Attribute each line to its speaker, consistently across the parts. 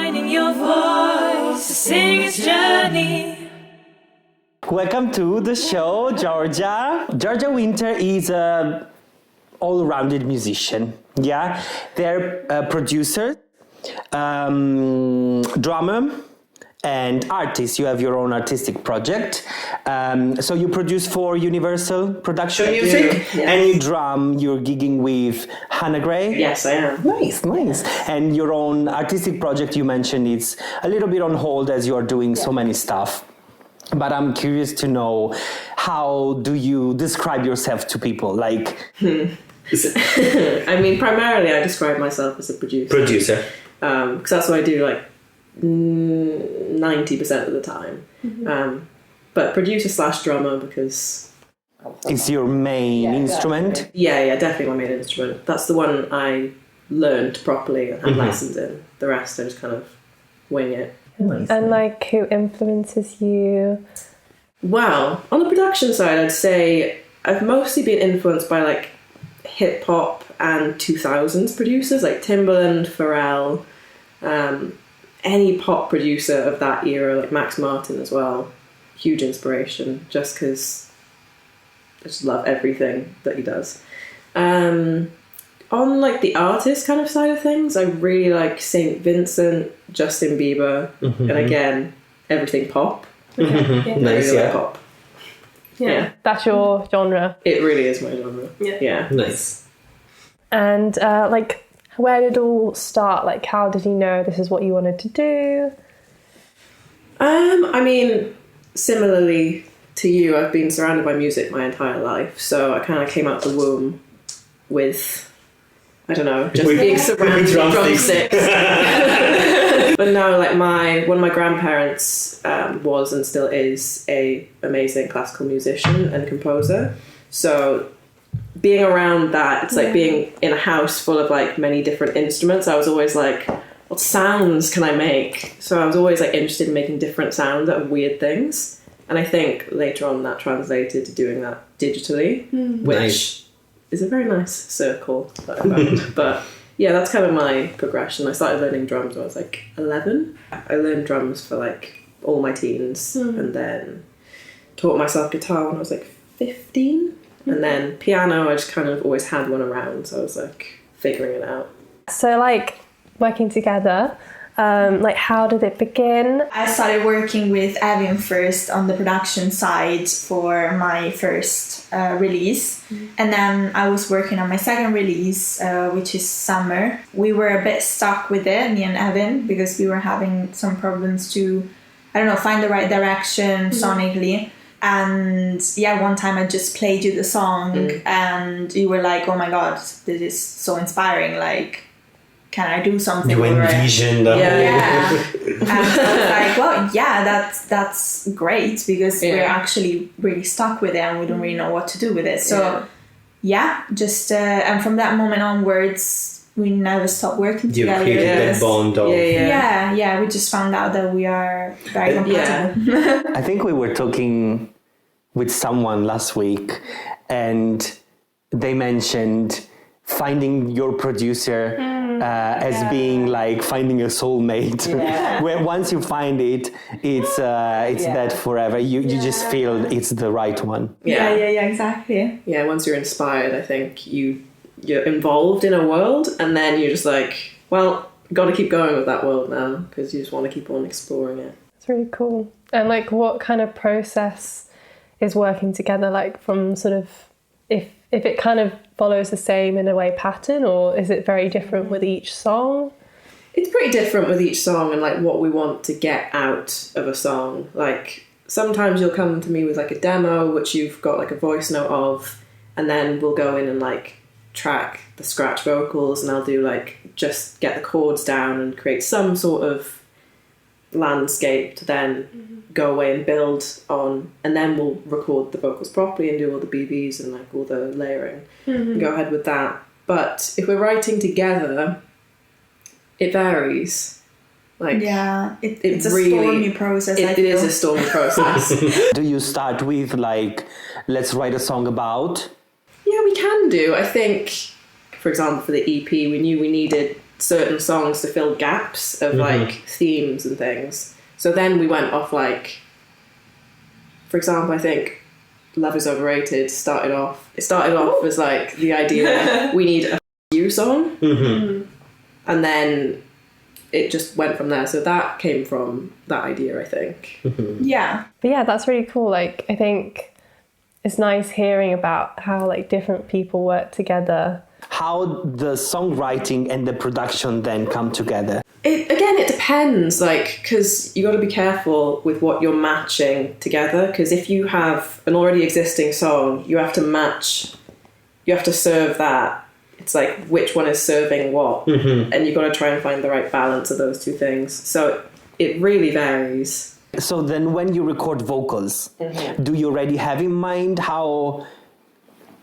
Speaker 1: finding your voice to sing its journey.
Speaker 2: Welcome to the show, Georgia. Georgia Winter is a all-rounded musician. Yeah, they're a producer, drummer, and artist. You have your own artistic project. So you produce for Universal Production Music,
Speaker 3: yes.
Speaker 2: And you drum. You're gigging with Hannah Gray.
Speaker 3: Yes, I am.
Speaker 2: Nice. And your own artistic project, you mentioned, it's a little bit on hold as you are doing so many stuff. But I'm curious to know, how do you describe yourself to people? Like,
Speaker 3: I mean, primarily I describe myself as a producer. Because that's what I do, like, 90% of the time. But producer / drummer, because
Speaker 2: it's your main instrument?
Speaker 3: Yeah, definitely my main instrument. That's the one I learned properly and had lessons in. The rest I just kind of wing it.
Speaker 4: Nice. And like, who influences you?
Speaker 3: Well, on the production side, I'd say I've mostly been influenced by like hip hop and 2000s producers like Timbaland, Pharrell, any pop producer of that era, like Max Martin as well. Huge inspiration, just because I just love everything that he does. On like the artist kind of side of things, I really like St. Vincent, Justin Bieber, and again, everything pop.
Speaker 4: Nice,
Speaker 3: really like pop. Yeah.
Speaker 4: That's your genre.
Speaker 3: It really is my genre. Yeah.
Speaker 4: Nice. And like, where did it all start? Like, how did you know this is what you wanted to do?
Speaker 3: I mean, similarly to you, I've been surrounded by music my entire life, so I kind of came out the womb with, I don't know, just being surrounded with drumsticks. But no, like one of my grandparents was and still is a amazing classical musician and composer. So being around that, it's like being in a house full of like many different instruments. I was always like, what sounds can I make? So I was always like interested in making different sounds out of weird things. And I think later on that translated to doing that digitally, which is a very nice circle that I found. But yeah, that's kind of my progression. I started learning drums when I was like 11. I learned drums for like all my teens, and then taught myself guitar when I was like 15. And then piano, I just kind of always had one around, so I was like figuring it out.
Speaker 4: So like, working together, like, how did it begin?
Speaker 5: I started working with Evian first on the production side for my first release. And then I was working on my second release, which is Summer. We were a bit stuck with it, me and Evan, because we were having some problems to, find the right direction sonically. And yeah, one time I just played you the song and you were like, oh my God, this is so inspiring. Like, can I do something?
Speaker 6: You envisioned the whole...
Speaker 5: Yeah. And I was like, well, yeah, that's great, because we're actually really stuck with it and we don't really know what to do with it. So just and from that moment onwards, we never stopped working together.
Speaker 6: You created that bond of...
Speaker 5: Yeah, we just found out that we are very compatible.
Speaker 2: I think we were talking with someone last week and they mentioned finding your producer as being like finding a soulmate. Where once you find it, it's that forever. You just feel it's the right one.
Speaker 5: Yeah, exactly.
Speaker 3: Yeah, once you're inspired, I think you're involved in a world, and then you're just like, well, got to keep going with that world now, because you just want to keep on exploring it.
Speaker 4: It's really cool. And like, what kind of process is working together, like, from sort of, if it kind of follows the same in a way pattern, or is it very different with each song?
Speaker 3: It's pretty different with each song and like what we want to get out of a song. Like, sometimes you'll come to me with like a demo which you've got like a voice note of, and then we'll go in and like track the scratch vocals, and I'll do like just get the chords down and create some sort of landscape to then go away and build on, and then we'll record the vocals properly and do all the BBs and like all the layering and go ahead with that. But if we're writing together, it varies. Like,
Speaker 5: it's a stormy process.
Speaker 3: It is a stormy process.
Speaker 2: Do you start with like, let's write a song about?
Speaker 3: Yeah, we can do. I think, for example, for the EP, we knew we needed certain songs to fill gaps of like themes and things. So then we went off like, for example, I think Love Is Overrated started off as like the idea we need a you song, and then it just went from there. So that came from that idea, I think.
Speaker 5: Yeah.
Speaker 4: But yeah, that's really cool. Like, I think it's nice hearing about how like different people work together.
Speaker 2: How the songwriting and the production then come together?
Speaker 3: It depends, like, because you got to be careful with what you're matching together, because if you have an already existing song, you have to serve that. It's like, which one is serving what? And you've got to try and find the right balance of those two things. So it really varies.
Speaker 2: So then when you record vocals, do you already have in mind how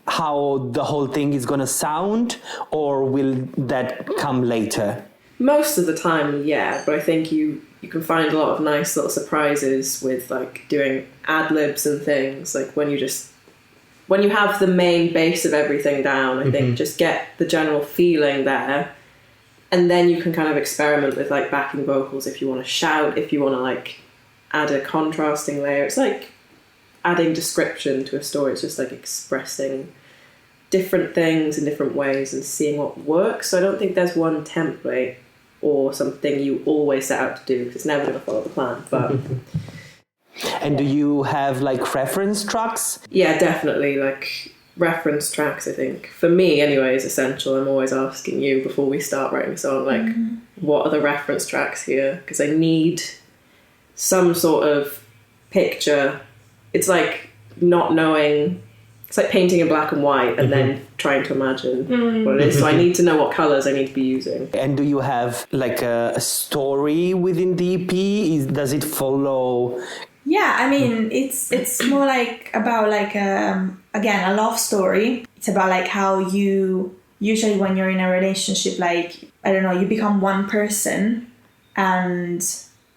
Speaker 2: the whole thing is going to sound, or will that come later?
Speaker 3: Most of the time, yeah, but I think you can find a lot of nice little surprises with like doing ad-libs and things, like when you have the main base of everything down, I think just get the general feeling there, and then you can kind of experiment with like backing vocals if you want to shout, if you want to like add a contrasting layer. It's like adding description to a story. It's just like expressing different things in different ways and seeing what works. So I don't think there's one template or something you always set out to do, because it's never going to follow the plan. But
Speaker 2: and do you have like reference tracks?
Speaker 3: yeah, definitely, like reference tracks, I think for me anyway, is essential. I'm always asking you before we start writing a song, like what are the reference tracks here, because I need some sort of picture. It's like not knowing, it's like painting in black and white and then trying to imagine what it is. So I need to know what colours I need to be using.
Speaker 2: And do you have like a story within the EP? Does it follow?
Speaker 5: Yeah, I mean, it's more like about like, again, a love story. It's about like how you, usually when you're in a relationship, like, I don't know, you become one person and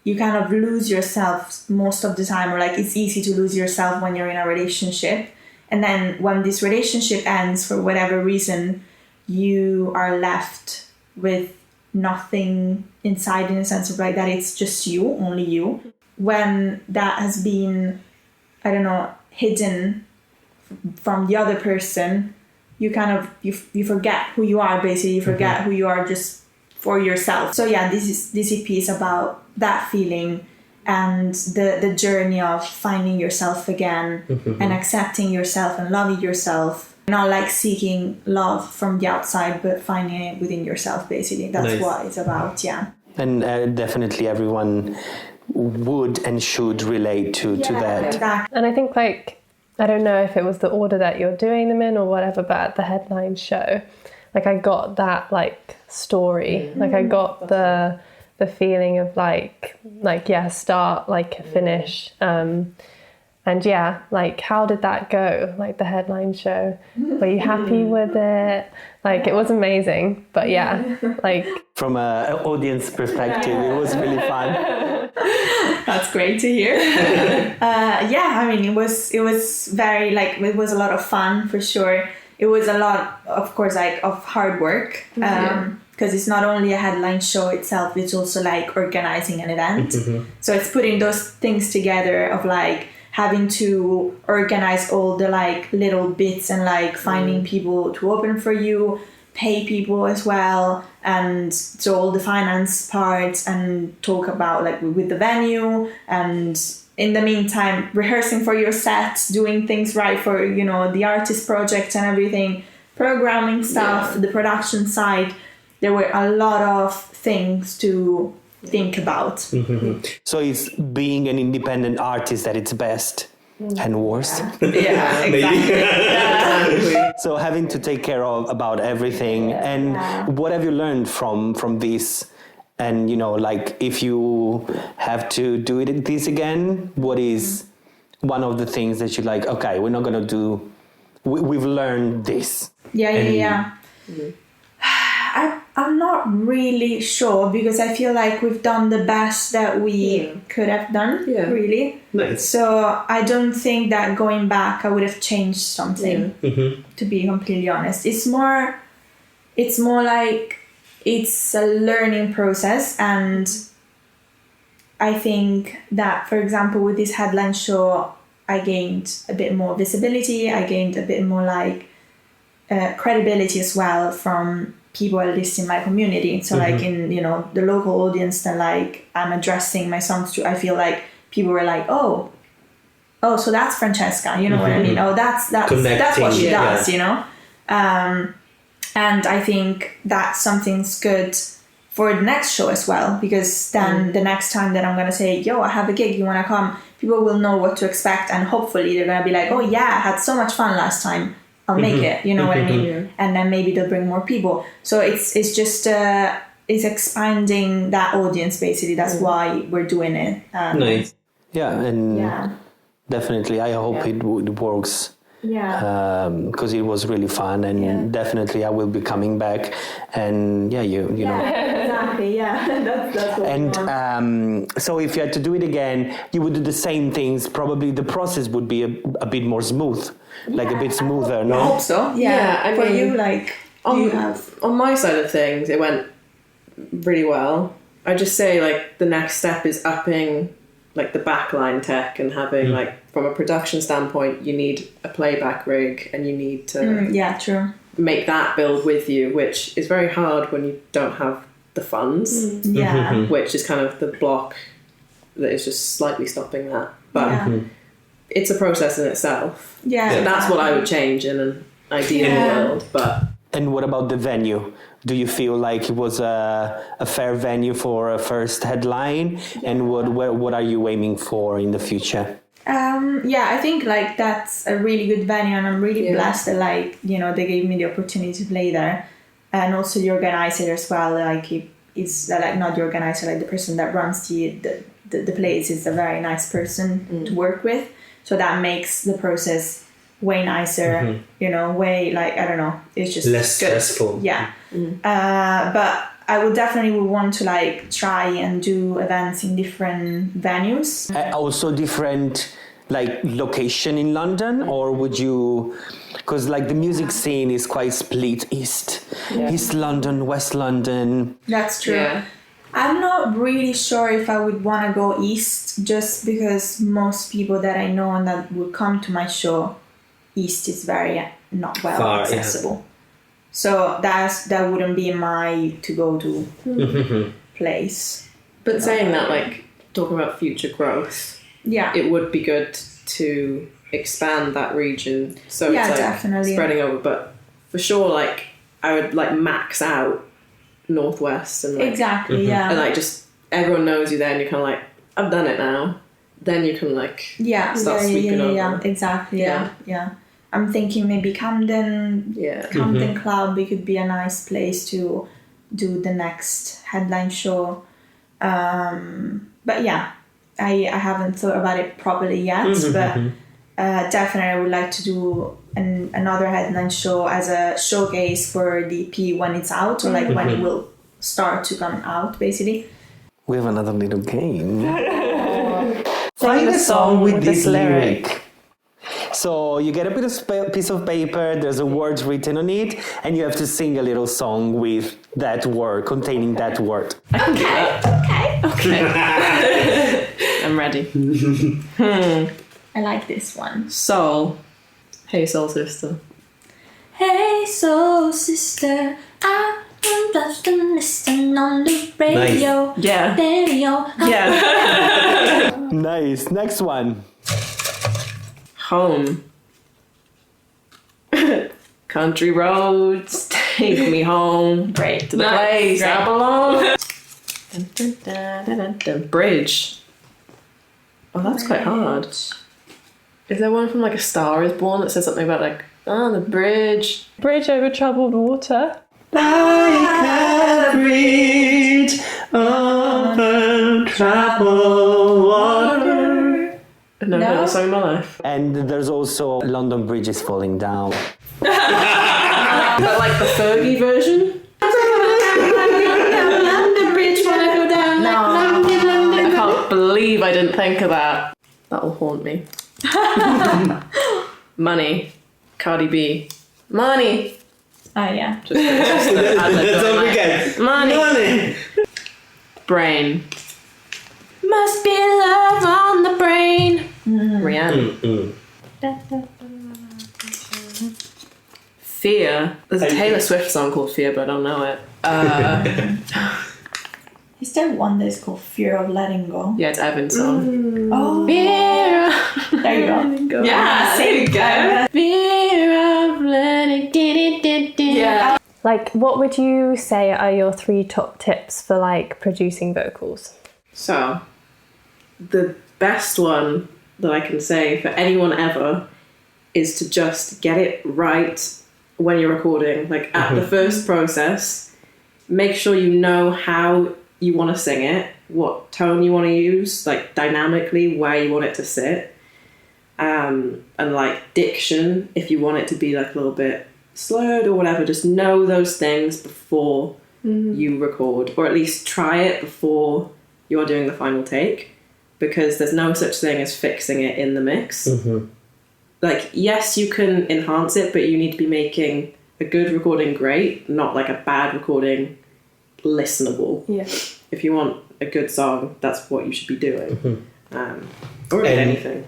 Speaker 5: you kind of lose yourself most of the time, or like it's easy to lose yourself when you're in a relationship. And then when this relationship ends for whatever reason, you are left with nothing inside, in a sense of like that it's just you, only you. When that has been, I don't know, hidden from the other person, you kind of, you forget who you are, basically. You forget who you are just for yourself. So yeah, this EP is about that feeling and the journey of finding yourself again and accepting yourself and loving yourself. Not like seeking love from the outside, but finding it within yourself, basically. That's what it's about, yeah.
Speaker 2: And definitely everyone would and should relate to that.
Speaker 5: Exactly.
Speaker 4: And I think like, I don't know if it was the order that you're doing them in or whatever, but at the headline show, like I got that like story, like I got the feeling of like yeah, start, like finish, and yeah, like how did that go, like the headline show? Were you happy with it? Like it was amazing, but yeah, like
Speaker 2: from an audience perspective, it was really fun.
Speaker 5: That's great to hear. Yeah, I mean, it was very, like, it was a lot of fun for sure. It was a lot, of course, like of hard work, because it's not only a headline show itself, it's also like organizing an event. So it's putting those things together of like having to organize all the like little bits and like finding people to open for you, pay people as well, and so all the finance parts, and talk about like with the venue, and in the meantime rehearsing for your sets, doing things right for, you know, the artist project and everything, programming stuff, the production side. There were a lot of things to think about.
Speaker 2: So it's being an independent artist at its best and worst.
Speaker 3: Yeah, exactly.
Speaker 2: So having to take care of about everything. And what have you learned from this? And, you know, like if you have to do this again, what is one of the things that you're like, okay, we're not going to do, we've learned this.
Speaker 5: I'm not really sure, because I feel like we've done the best that we could have done, really.
Speaker 6: Nice.
Speaker 5: So I don't think that going back I would have changed something, to be completely honest. It's more like it's a learning process, and I think that, for example, with this headline show, I gained a bit more visibility. I gained a bit more like credibility as well from people at least in my community. So like in, you know, the local audience that like I'm addressing my songs to, I feel like people were like, oh, so that's Francesca, you know what I mean? Oh, that's what she does, you know? And I think that something's good for the next show as well, because then the next time that I'm going to say, yo, I have a gig, you want to come? People will know what to expect, and hopefully they're going to be like, oh yeah, I had so much fun last time. I'll make it, you know what I mean? And then maybe they'll bring more people. So it's just, it's expanding that audience, basically. That's why we're doing it.
Speaker 6: Nice.
Speaker 2: Yeah, and definitely I hope it works.
Speaker 5: Yeah.
Speaker 2: Because it was really fun, and definitely I will be coming back. And you know.
Speaker 5: Exactly. Yeah, that's what we want.
Speaker 2: And so if you had to do it again, you would do the same things. Probably the process would be a bit more smooth, like a bit smoother. No.
Speaker 3: I hope so.
Speaker 5: Yeah.
Speaker 3: I
Speaker 5: For
Speaker 3: mean,
Speaker 5: you, like, do you have?
Speaker 3: on my side of things, it went really well. I just say like the next step is upping like the backline tech and having like, from a production standpoint, you need a playback rig and you need to
Speaker 5: True.
Speaker 3: make that build with you, which is very hard when you don't have the funds,
Speaker 5: Yeah.
Speaker 3: which is kind of the block that is just slightly stopping that. But it's a process in itself.
Speaker 5: Yeah.
Speaker 3: So that's what I would change in an ideal world. But
Speaker 2: And what about the venue? Do you feel like it was a fair venue for a first headline? And what are you aiming for in the future?
Speaker 5: I think like that's a really good venue, and I'm really blessed that like, you know, they gave me the opportunity to play there, and also the organizer as well. Like it's like not the organizer, like the person that runs the place is a very nice person to work with, so that makes the process way nicer. You know, way like, I don't know, it's just
Speaker 6: less
Speaker 5: good.
Speaker 6: stressful.
Speaker 5: But I would definitely want to like try and do events in different venues.
Speaker 2: Also different like location in London, or would you, because like the music scene is quite split, East London, West London.
Speaker 5: That's true.
Speaker 3: Yeah.
Speaker 5: I'm not really sure if I would want to go east, just because most people that I know and that would come to my show, east is very not well
Speaker 6: Far,
Speaker 5: accessible. So that wouldn't be my to go to place.
Speaker 3: But saying that, like, talking about future growth, it would be good to expand that region. So it's like
Speaker 5: definitely
Speaker 3: spreading over. But for sure, like, I would like max out Northwest and like,
Speaker 5: and
Speaker 3: like just everyone knows you there, and you're kind of like, I've done it now. Then you can like start sweeping over.
Speaker 5: Exactly. Yeah. I'm thinking maybe Camden Club. It could be a nice place to do the next headline show. But yeah, I haven't thought about it properly yet. But definitely, I would like to do another headline show as a showcase for the EP when it's out, or like when it will start to come out, basically.
Speaker 2: We have another little game. Find a song with this lyric. So you get a piece of paper, there's a word written on it, and you have to sing a little song with that word, containing that word.
Speaker 5: Okay.
Speaker 3: I'm ready.
Speaker 5: I like this one.
Speaker 3: Soul. Hey, Soul Sister.
Speaker 5: Hey, soul sister, I'm just listening on the radio.
Speaker 6: Nice.
Speaker 3: Yeah.
Speaker 5: Radio.
Speaker 3: Yeah.
Speaker 2: Nice. Next one.
Speaker 3: Home. Country roads, take me home.
Speaker 5: Great.
Speaker 3: To the place I belong. Dun, dun, dun, dun, dun, dun. Bridge. Oh, that's quite hard. Is there one from like A Star Is Born that says something about like, the bridge?
Speaker 4: Bridge over troubled water.
Speaker 2: Like a bridge over troubled water.
Speaker 3: I've never heard the song in my life.
Speaker 2: And there's also London Bridge is falling down.
Speaker 3: But like the Fergie version?
Speaker 5: London Bridge when I go down.
Speaker 3: I can't believe I didn't think of that. That'll haunt me. Money. Cardi B. Money.
Speaker 5: Oh yeah.
Speaker 3: Just the ad-lib
Speaker 6: Don't
Speaker 3: going like,
Speaker 6: forget.
Speaker 3: money. Brain. Must be love on the brain. Rihanna. Fear. There's a Taylor Swift song called Fear, but I don't know it.
Speaker 5: Is there one that's called Fear of Letting Go?
Speaker 3: Yeah, it's Evan's song.
Speaker 5: Oh,
Speaker 3: Fear.
Speaker 5: there you go.
Speaker 3: Yeah, there you go. Fear of letting it. Yeah.
Speaker 4: Like, what would you say are your 3 top tips for like producing vocals?
Speaker 3: So, the best one that I can say for anyone ever is to just get it right when you're recording. Like, at the first process, make sure you know how you want to sing it, what tone you want to use, like dynamically, where you want it to sit, and like diction, if you want it to be like a little bit slurred or whatever, just know those things before you record, or at least try it before you're doing the final take, because there's no such thing as fixing it in the mix. Like, yes, you can enhance it, but you need to be making a good recording great, not like a bad recording listenable.
Speaker 4: Yeah.
Speaker 3: If you want a good song, that's what you should be doing. Or anything.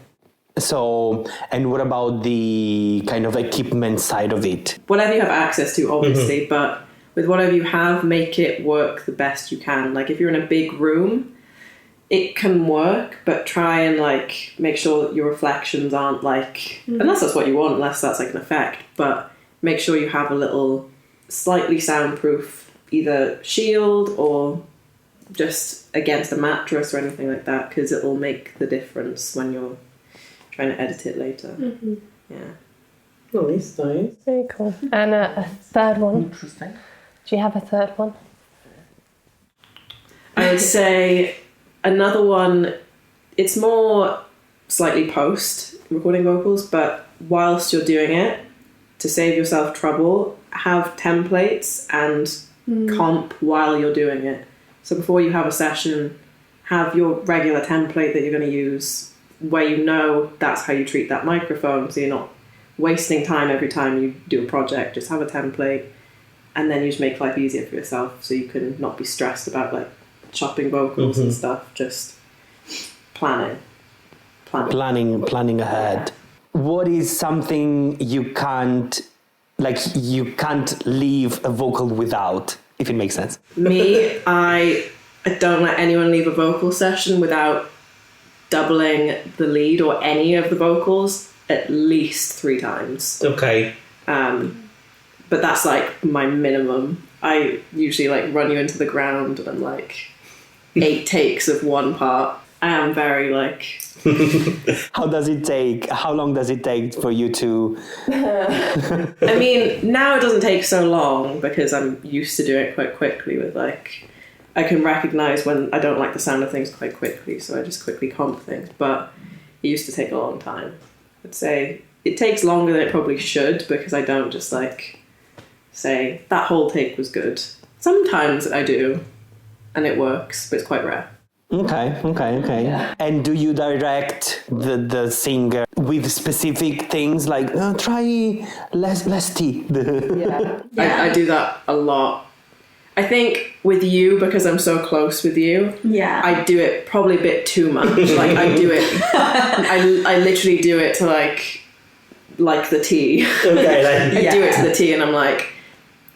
Speaker 2: So, and what about the kind of equipment side of it?
Speaker 3: Whatever you have access to, obviously, but with whatever you have, make it work the best you can. Like, if you're in a big room, it can work, but try and like make sure that your reflections aren't like, unless that's what you want, unless that's like an effect, but make sure you have a little slightly soundproof either shield or just against a mattress or anything like that, because it will make the difference when you're trying to edit it later. Yeah.
Speaker 6: Nice.
Speaker 4: Very cool. And a third one.
Speaker 6: Interesting.
Speaker 4: Do you have a third one?
Speaker 3: I would say another one, it's more slightly post recording vocals, but whilst you're doing it, to save yourself trouble, have templates and comp while you're doing it. So before you have a session, have your regular template that you're going to use, where you know that's how you treat that microphone, so you're not wasting time every time you do a project. Just have a template, and then you just make life easier for yourself, so you can not be stressed about like chopping vocals and stuff. Just planning
Speaker 2: ahead. What is something you can't leave a vocal without, if it makes sense?
Speaker 3: Me, I don't let anyone leave a vocal session without doubling the lead or any of the vocals at least 3 times.
Speaker 6: Okay.
Speaker 3: But that's like my minimum. I usually like run you into the ground and like 8 takes of one part. I am very like...
Speaker 2: How long does it take for you to...
Speaker 3: I mean, now it doesn't take so long because I'm used to doing it quite quickly with like... I can recognise when I don't like the sound of things quite quickly, so I just quickly comp things. But it used to take a long time. I'd say it takes longer than it probably should, because I don't just like say, that whole take was good. Sometimes I do, and it works, but it's quite rare.
Speaker 2: Okay. Yeah. And do you direct the singer with specific things like try less tea?
Speaker 3: I do that a lot. I think with you, because I'm so close with you, I do it probably a bit too much. Like I do it, I literally do it to like the tea.
Speaker 6: Okay,
Speaker 3: I do it to the tea, and I'm like,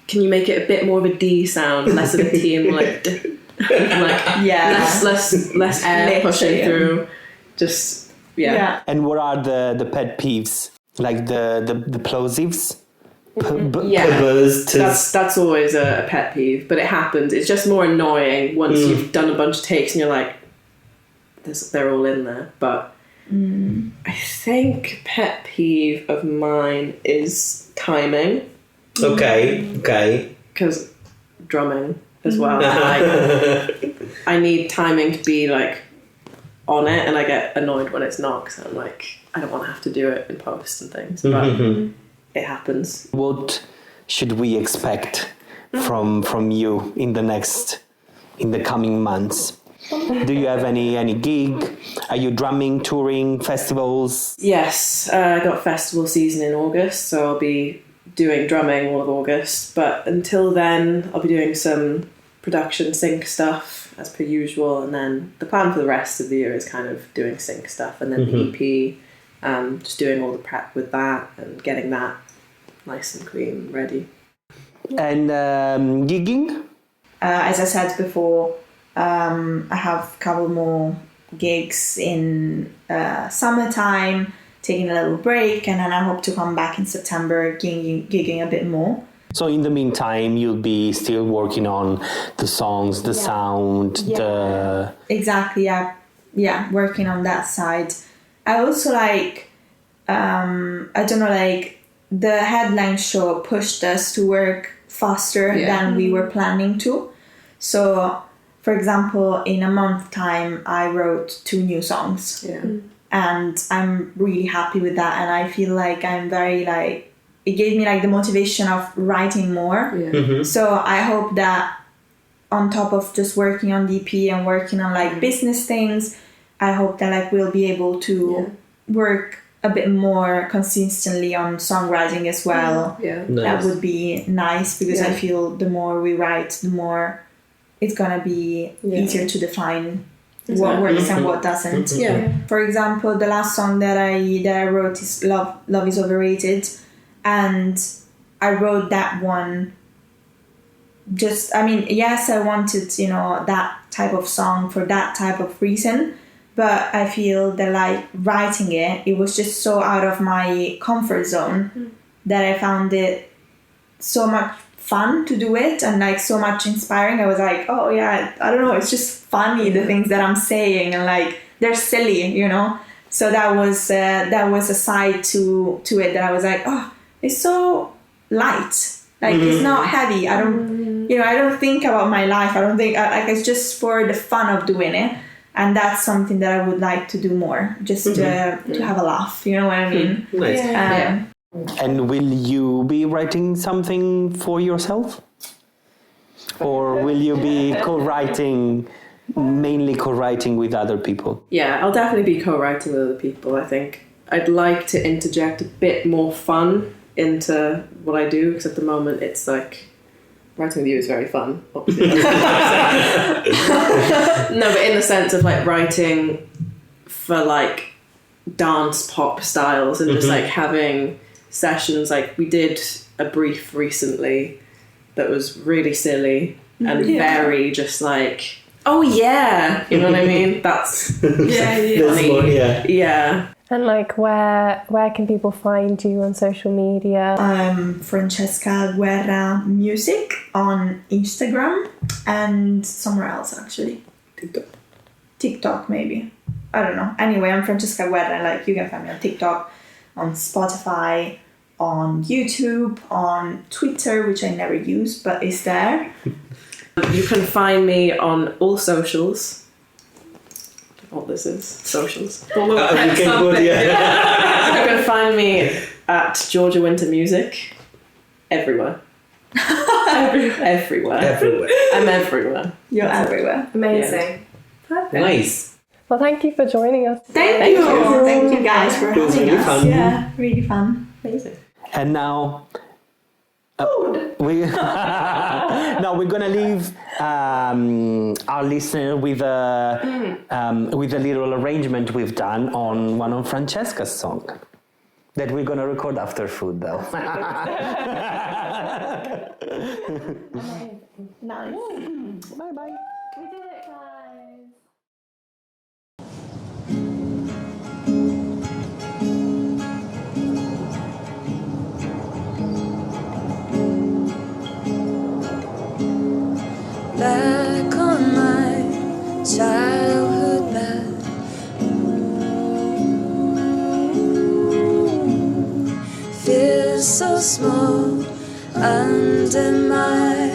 Speaker 3: can you make it a bit more of a D sound, less of a T, and more like D? Less air pushing through. Just
Speaker 2: And what are the pet peeves, like the plosives?
Speaker 3: That's always a pet peeve, but it happens. It's just more annoying once you've done a bunch of takes and you're like, they're all in there. But I think pet peeve of mine is timing.
Speaker 6: Okay.
Speaker 3: Because drumming as well. Like, I need timing to be like on it, and I get annoyed when it's not, because I'm like, I don't want to have to do it in post and things. But it happens.
Speaker 2: What should we expect from you in the coming months? Do you have any gig? Are you drumming, touring, festivals?
Speaker 3: Yes, I got festival season in August, so I'll be doing drumming all of August, but until then I'll be doing some production sync stuff as per usual, and then the plan for the rest of the year is kind of doing sync stuff, and then the EP, just doing all the prep with that and getting that nice and clean ready.
Speaker 2: And gigging?
Speaker 5: As I said before, I have a couple more gigs in summertime, taking a little break, and then I hope to come back in September gigging a bit more.
Speaker 2: So in the meantime, you'll be still working on the songs, the sound, the...
Speaker 5: Exactly, yeah, working on that side. I also like, I don't know, like the headline show pushed us to work faster than we were planning to. So, for example, in a month's time, I wrote 2 new songs.
Speaker 3: Yeah.
Speaker 5: And I'm really happy with that. And I feel like I'm very like, it gave me like the motivation of writing more.
Speaker 3: Yeah.
Speaker 5: So I hope that on top of just working on DP and working on like business things, I hope that like we'll be able to work a bit more consistently on songwriting as well.
Speaker 3: Yeah.
Speaker 6: Nice.
Speaker 5: That would be nice, because I feel the more we write, the more it's gonna be easier to define what works and what doesn't.
Speaker 3: Yeah.
Speaker 5: For example, the last song that I wrote is Love is Overrated, and I wrote that one just, I mean, yes, I wanted, you know, that type of song for that type of reason, but I feel that like writing it was just so out of my comfort zone that I found it so much fun to do it, and like so much inspiring. I was like, oh yeah, I don't know, it's just funny, the things that I'm saying, and like they're silly, you know. So that was a side to it that I was like, oh, it's so light, like it's not heavy. I don't think about my life. I don't think like, it's just for the fun of doing it, and that's something that I would like to do more, just to have a laugh. You know what I mean?
Speaker 6: Nice.
Speaker 2: And will you be writing something for yourself? Or will you be mainly co-writing with other people?
Speaker 3: Yeah, I'll definitely be co-writing with other people. I think I'd like to interject a bit more fun into what I do, because at the moment it's like writing with you is very fun, obviously. No, but in the sense of like writing for like dance pop styles and just like having sessions. Like we did a brief recently that was really silly and very just like, oh yeah, you know what I mean? That's funny. Yeah.
Speaker 4: And like, where can people find you on social media?
Speaker 5: I'm Francesca Guerra Music on Instagram and somewhere else actually. TikTok maybe. I don't know. Anyway, I'm Francesca Guerra. Like, you can find me on TikTok, on Spotify, on YouTube, on Twitter, which I never use, but is there.
Speaker 3: You can find me on all socials. What this is, socials.
Speaker 6: You can put,
Speaker 3: You can find me at Georgia Winter Music everywhere. Everywhere. I'm everywhere.
Speaker 5: You're everywhere.
Speaker 4: Amazing.
Speaker 6: Perfect. Nice.
Speaker 4: Well, thank you for joining us.
Speaker 5: Thank you. Thank you guys for
Speaker 6: It was
Speaker 5: having
Speaker 6: really
Speaker 5: us.
Speaker 6: fun.
Speaker 5: Yeah, really fun.
Speaker 3: Amazing.
Speaker 2: And now... we're gonna leave our listener with a little arrangement we've done on one of Francesca's songs that we're gonna record after food, though.
Speaker 5: Nice.
Speaker 2: Bye bye.
Speaker 4: We did it, guys.
Speaker 1: Back on my childhood bed, feels so small under my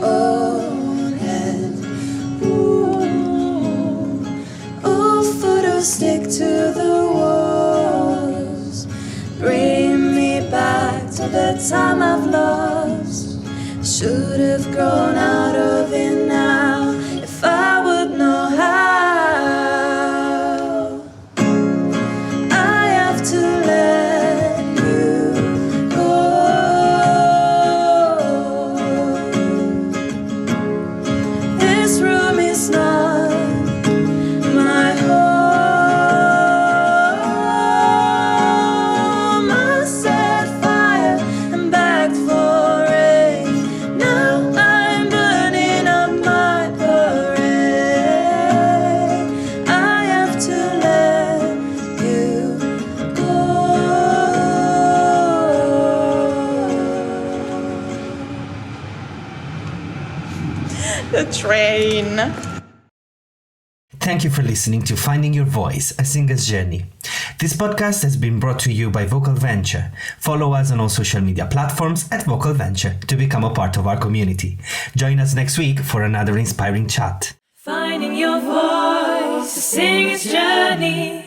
Speaker 1: own head. All photos stick to the walls, bring me back to the time I've lost. Should have grown out of it now if I would know how. I have to let you go. The train.
Speaker 2: Thank you for listening to Finding Your Voice, a singer's journey. This podcast has been brought to you by Vocal Venture. Follow us on all social media platforms at Vocal Venture to become a part of our community. Join us next week for another inspiring chat.
Speaker 1: Finding your voice, a singer's journey.